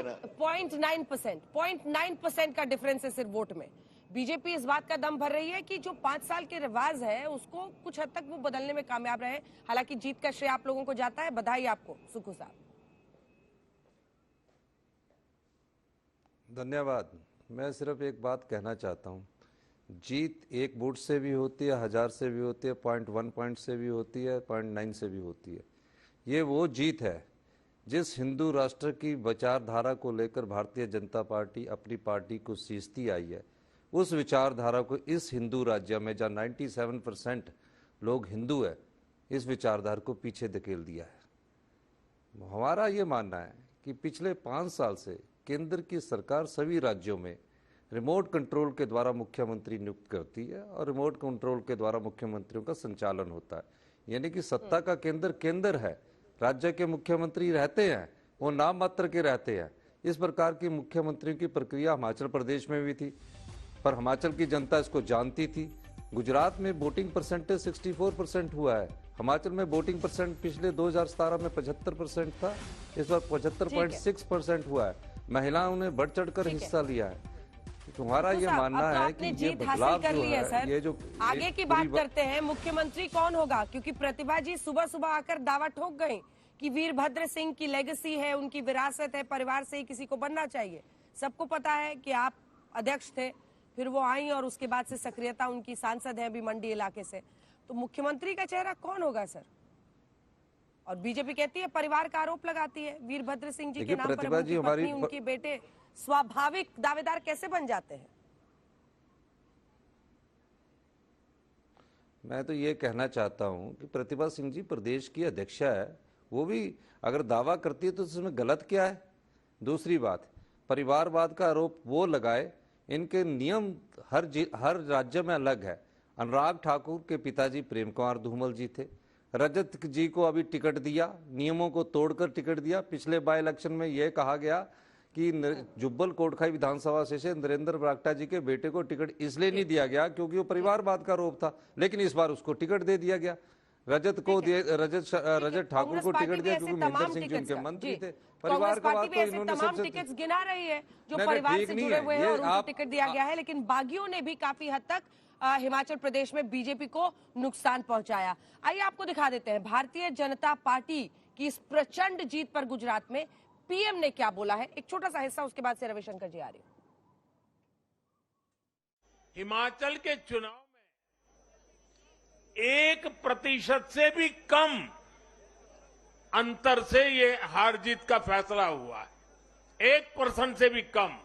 0.9% का डिफरेंस है सिर्फ वोट में। बीजेपी इस बात का दम भर रही है कि जो 5 साल के रिवाज है उसको कुछ हद तक वो बदलने में कामयाब रहे। हालांकि जीत का श्रेय आप लोगों को जाता है, बधाई आपको सुक्खू साहब। धन्यवाद। मैं सिर्फ एक बात कहना चाहता हूँ, जीत एक वोट से भी होती है, 1000 से भी होती है, 0.1 पॉइंट से भी होती है, 0.9 से भी होती है। ये वो जीत है जिस हिंदू राष्ट्र की विचारधारा को लेकर भारतीय जनता पार्टी अपनी पार्टी को सींचती आई है। उस विचारधारा को इस हिंदू राज्य में जहाँ 97% लोग हिंदू है, इस विचारधारा को पीछे धकेल दिया है। हमारा ये मानना है कि पिछले 5 साल से केंद्र की सरकार सभी राज्यों में रिमोट कंट्रोल के द्वारा मुख्यमंत्री नियुक्त करती है और रिमोट कंट्रोल के द्वारा मुख्यमंत्रियों का संचालन होता है। यानी कि सत्ता का केंद्र है, राज्य के मुख्यमंत्री रहते हैं, वो नाम मात्र के रहते हैं। इस प्रकार की मुख्यमंत्रियों की प्रक्रिया हिमाचल प्रदेश में भी थी, पर हिमाचल की जनता इसको जानती थी। गुजरात में वोटिंग परसेंटेज 64% हुआ है, हिमाचल में वोटिंग परसेंट पिछले 2017 में 75% था, इस बार 75.6% हुआ है। महिलाओं ने बढ़ चढ़कर हिस्सा लिया है। तुम्हारा ये मानना है कि ये बदलाव जो है, ये जो आगे की बात करते हैं, मुख्यमंत्री कौन होगा? क्योंकि प्रतिभा जी सुबह सुबह आकर दावा ठोक गए कि वीरभद्र सिंह की लेगेसी है, उनकी विरासत है, परिवार से ही किसी को बनना चाहिए। सबको पता है कि आप अध्यक्ष थे, फिर वो आई और उसके बाद से सक्रियता उनकी, सांसद है अभी मंडी इलाके से। तो मुख्यमंत्री का चेहरा कौन होगा सर? और बीजेपी कहती है, परिवार का आरोप लगाती है वीरभद्र सिंह जी के नाम पर उनकी पत्नी, उनके बेटे स्वाभाविक दावेदार कैसे बन जाते हैं? मैं तो ये कहना चाहता हूं कि प्रतिभा सिंह जी प्रदेश की अध्यक्षा है, वो भी अगर दावा करती है तो इसमें गलत क्या है? दूसरी बात, परिवारवाद का आरोप वो लगाए, इनके नियम हर राज्य में अलग है। अनुराग ठाकुर के पिताजी प्रेम कुमार धूमल जी थे, रजत जी को अभी टिकट दिया, नियमों को तोड़कर टिकट दिया। पिछले बाई इलेक्शन में यह कहा गया कि जुब्बल कोटखाई विधानसभा से नरेंद्र बरागटा जी के बेटे को टिकट इसलिए नहीं दिया गया क्योंकि वो परिवारवाद का आरोप था, लेकिन इस बार उसको टिकट दे दिया गया। रजत ठाकुर को टिकट दिया क्योंकि महेंद्र सिंह जी उनके मंत्री थे। परिवार का बात तो इन्होंने सबसे टिकट्स गिना रही है जो परिवार से जुड़े हुए हैं और उनको टिकट दिया गया है, लेकिन बागियों ने भी काफी हद तक हिमाचल प्रदेश में बीजेपी को नुकसान पहुंचाया। आइए आपको दिखा देते हैं भारतीय जनता पार्टी की इस प्रचंड जीत पर गुजरात में पीएम ने क्या बोला है। एक छोटा सा हिस्सा, उसके बाद से रविशंकर जी आ रही। हिमाचल के चुनाव में 1% से भी कम अंतर से ये हार जीत का फैसला हुआ है। 1% से भी कम,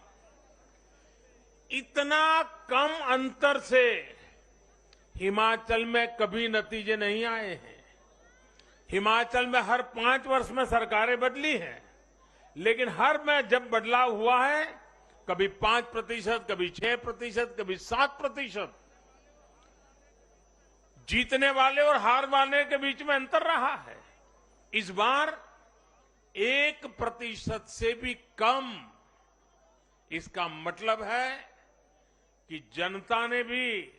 इतना कम अंतर से हिमाचल में कभी नतीजे नहीं आए हैं। हिमाचल में हर 5 वर्ष में सरकारें बदली हैं, लेकिन हर में जब बदलाव हुआ है, कभी 5%, कभी 6%, कभी 7%, जीतने वाले और हार वाले के बीच में अंतर रहा है। इस बार 1% से भी कम, इसका मतलब है कि जनता ने भी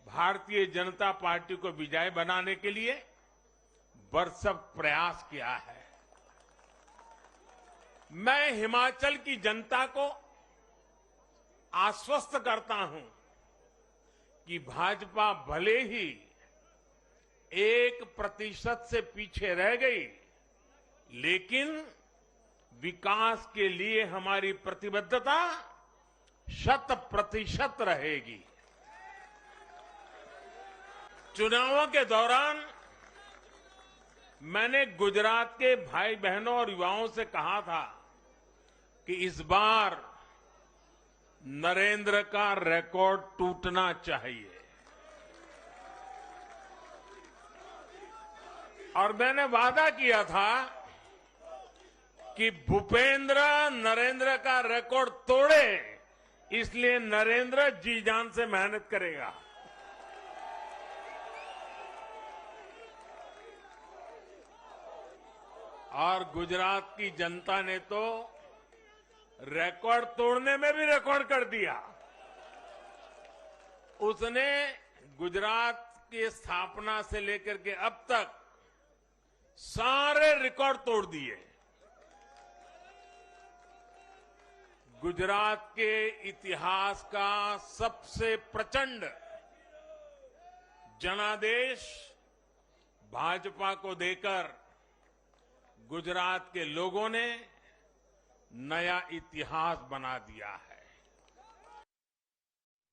भारतीय जनता पार्टी को विजयी बनाने के लिए भरसक प्रयास किया है। मैं हिमाचल की जनता को आश्वस्त करता हूं कि भाजपा भले ही 1% से पीछे रह गई, लेकिन विकास के लिए हमारी प्रतिबद्धता 100% रहेगी। चुनावों के दौरान मैंने गुजरात के भाई बहनों और युवाओं से कहा था कि इस बार नरेंद्र का रिकॉर्ड टूटना चाहिए, और मैंने वादा किया था कि भूपेंद्र नरेंद्र का रिकॉर्ड तोड़े, इसलिए नरेंद्र जी जान से मेहनत करेगा। और गुजरात की जनता ने तो रिकॉर्ड तोड़ने में भी रिकॉर्ड कर दिया। उसने गुजरात की स्थापना से लेकर के अब तक सारे रिकॉर्ड तोड़ दिए। गुजरात के इतिहास का सबसे प्रचंड जनादेश भाजपा को देकर गुजरात के लोगों ने नया इतिहास बना दिया है।